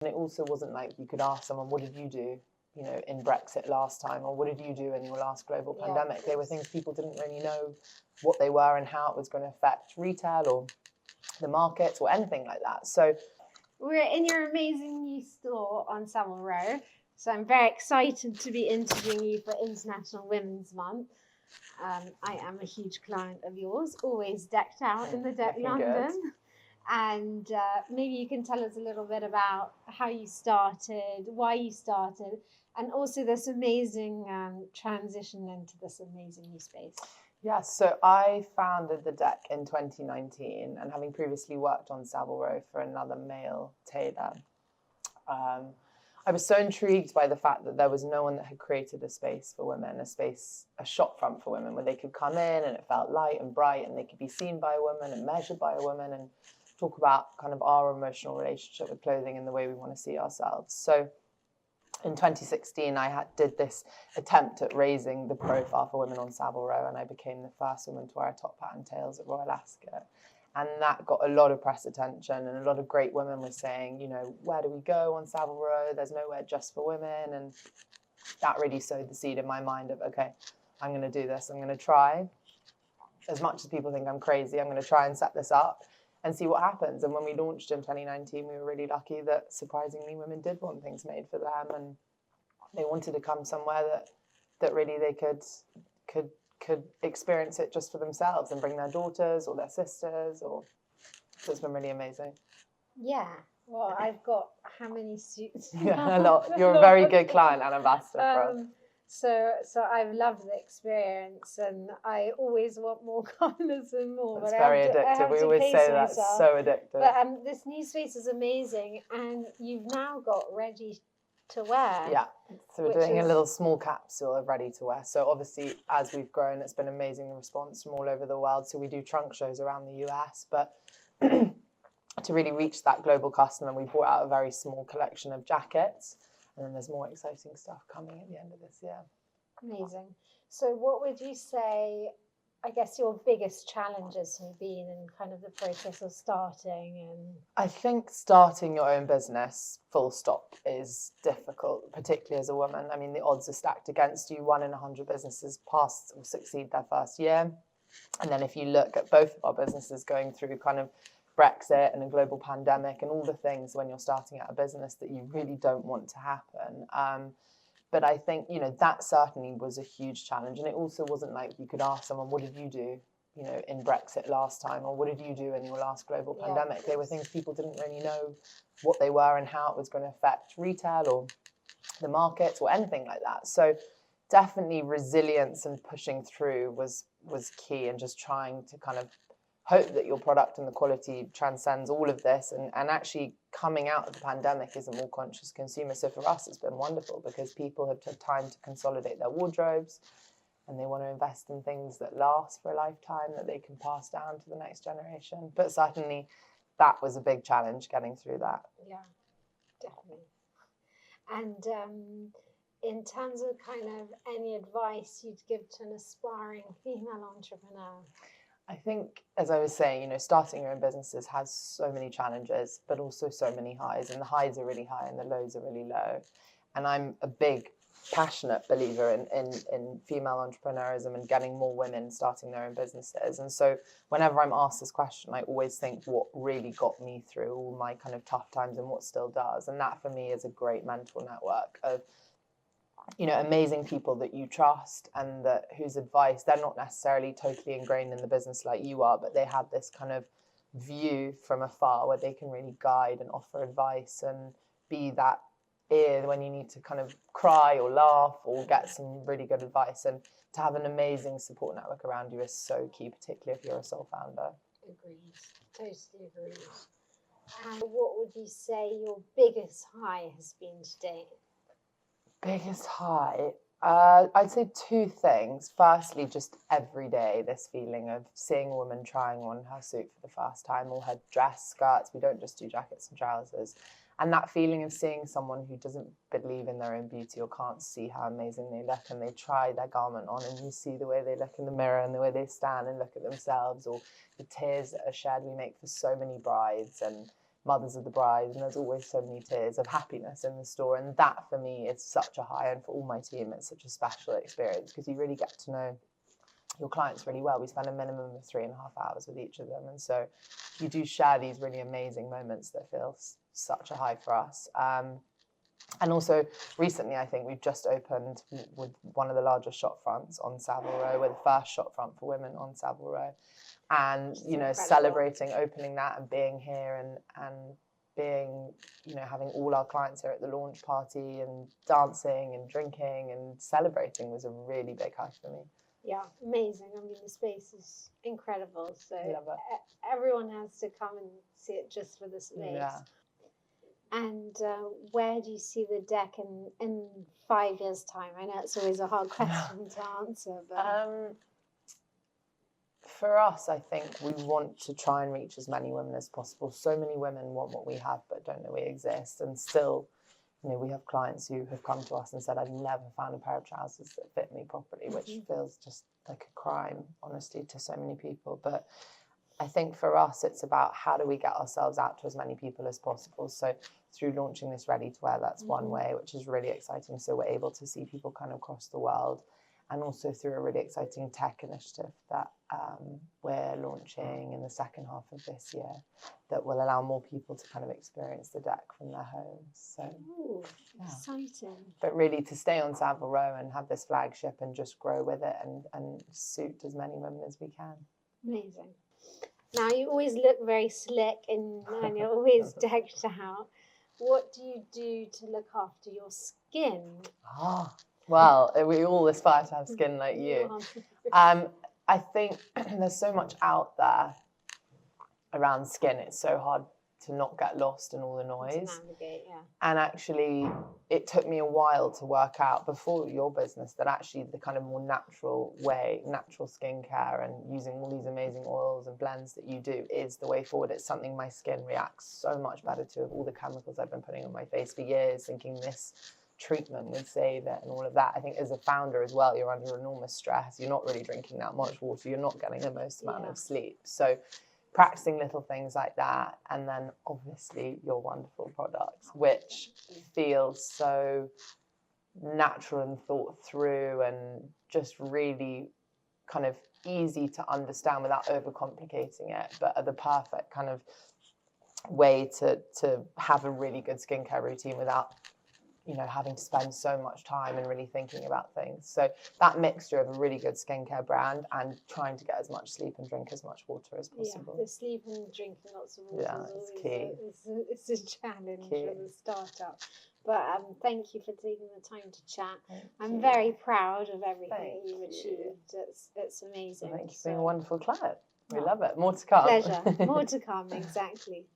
And it also wasn't like you could ask someone, what did you do, in Brexit last time, or what did you do in your last global pandemic? They were things people didn't really know what they were and how it was going to affect retail or the markets or anything like that. So we're in your amazing new store on Savile Row. So I'm very excited to be interviewing you for International Women's Month. I am a huge client of yours, always decked out in the London. Good. And maybe you can tell us a little bit about how you started, why you started, and also this amazing transition into this amazing new space. Yeah, so I founded the deck in 2019, and having previously worked on Savile Row for another male tailor, I was so intrigued by the fact that there was no one that had created a space for women, a shop front for women where they could come in and it felt light and bright and they could be seen by a woman and measured by a woman and talk about kind of our emotional relationship with clothing and the way we want to see ourselves. So in 2016, I did this attempt at raising the profile for women on Savile Row, and I became the first woman to wear a top hat and tails at Royal Ascot. And that got a lot of press attention, and a lot of great women were saying, where do we go on Savile Row? There's nowhere just for women. And that really sowed the seed in my mind of, okay, I'm going to do this. I'm going to try. As much as people think I'm crazy, I'm going to try and set this up and see what happens. And when we launched in 2019, we were really lucky that surprisingly women did want things made for them, and they wanted to come somewhere that really they could experience it just for themselves and bring their daughters or their sisters. So it's been really amazing. Yeah. Well, I've got how many suits? Yeah, a lot. You're a very good client and ambassador for us. So I've loved the experience, and I always want more colours and more. It's very addictive. We always say that. It's so addictive. But this new space is amazing, and you've now got ready to wear. Yeah. So we're doing a little small capsule of ready to wear. So obviously, as we've grown, it's been amazing response from all over the world. So we do trunk shows around the US, but to really reach that global customer, we brought out a very small collection of jackets. And then there's more exciting stuff coming at the end of this year. Amazing. So what would you say, I guess, your biggest challenges have been in kind of the process of starting? And I think starting your own business, full stop, is difficult, particularly as a woman. I mean, the odds are stacked against you. 1 in 100 businesses pass or succeed their first year. And then if you look at both of our businesses going through kind of Brexit and a global pandemic and all the things when you're starting out a business that you really don't want to happen. But I think, that certainly was a huge challenge. And it also wasn't like you could ask someone, what did you do, in Brexit last time? Or what did you do in your last global pandemic? They were things people didn't really know what they were and how it was going to affect retail or the markets or anything like that. So definitely resilience and pushing through was key, and just trying to kind of hope that your product and the quality transcends all of this, and actually coming out of the pandemic is a more conscious consumer. So for us, it's been wonderful because people have had time to consolidate their wardrobes, and they want to invest in things that last for a lifetime, that they can pass down to the next generation. But certainly that was a big challenge, getting through that. Yeah, definitely. And in terms of kind of any advice you'd give to an aspiring female entrepreneur? I think, as I was saying, starting your own businesses has so many challenges, but also so many highs. And the highs are really high and the lows are really low. And I'm a big, passionate believer in female entrepreneurism and getting more women starting their own businesses. And so whenever I'm asked this question, I always think what really got me through all my kind of tough times and what still does. And that for me is a great mental network of amazing people that you trust, and whose advice, they're not necessarily totally ingrained in the business like you are, but they have this kind of view from afar where they can really guide and offer advice and be that ear when you need to kind of cry or laugh or get some really good advice. And to have an amazing support network around you is so key, particularly if you're a sole founder. Agreed. Totally agreed. And what would you say your biggest high has been today? Biggest high? I'd say two things. Firstly, just every day, this feeling of seeing a woman trying on her suit for the first time, or her dress, skirts. We don't just do jackets and trousers. And that feeling of seeing someone who doesn't believe in their own beauty or can't see how amazing they look, and they try their garment on, and you see the way they look in the mirror and the way they stand and look at themselves, or the tears that are shed. We make for so many brides, and mothers of the bride, and there's always so many tears of happiness in the store. And that for me is such a high, and for all my team it's such a special experience, because you really get to know your clients really well. We spend a minimum of 3.5 hours with each of them, and so you do share these really amazing moments that feel such a high for us. And also recently, I think we've just opened with one of the largest shop fronts on Savile Row. We're the first shop front for women on Savile Row, and you know, celebrating opening that and being here and being, you know, having all our clients here at the launch party and dancing and drinking and celebrating was a really big high for me. Yeah, amazing. I mean, the space is incredible. So Love it. everyone has to come and see it just for the space. Yeah. And where do you see the deck in 5 years' time? I know it's always a hard question to answer, but for us, I think we want to try and reach as many women as possible. So many women want what we have but don't know we exist, and still, you know, we have clients who have come to us and said, I've never found a pair of trousers that fit me properly, which feels just like a crime, honestly, to so many people. But I think for us, it's about how do we get ourselves out to as many people as possible. So through launching this ready to wear, that's one way, which is really exciting. So we're able to see people kind of across the world, and also through a really exciting tech initiative that we're launching in the second half of this year that will allow more people to kind of experience the deck from their homes. So exciting. But really to stay on Savile Row and have this flagship and just grow with it and suit as many women as we can. Amazing. Now, you always look very slick and you're always decked out. What do you do to look after your skin? Well, we all aspire to have skin like you. I think there's so much out there around skin. It's so hard to not get lost in all the noise. To navigate, yeah. And actually, it took me a while to work out before your business that actually the kind of more natural way, natural skincare and using all these amazing oils and blends that you do is the way forward. It's something my skin reacts so much better to, of all the chemicals I've been putting on my face for years, thinking this treatment would save it and all of that. I think as a founder as well, you're under enormous stress. You're not really drinking that much water. You're not getting the most amount of sleep. So practicing little things like that, and then obviously your wonderful products, which feels so natural and thought through and just really kind of easy to understand without overcomplicating it, but are the perfect kind of way to have a really good skincare routine without, you know, having to spend so much time and really thinking about things. So that mixture of a really good skincare brand and trying to get as much sleep and drink as much water as possible. Yeah, the sleep and drinking lots of water is it's key. It's a challenge for the startup. But thank you for taking the time to chat. I'm very proud of everything you've achieved. It's amazing. Thank you for being a wonderful client. We love it. More to come. Pleasure. More to come, exactly.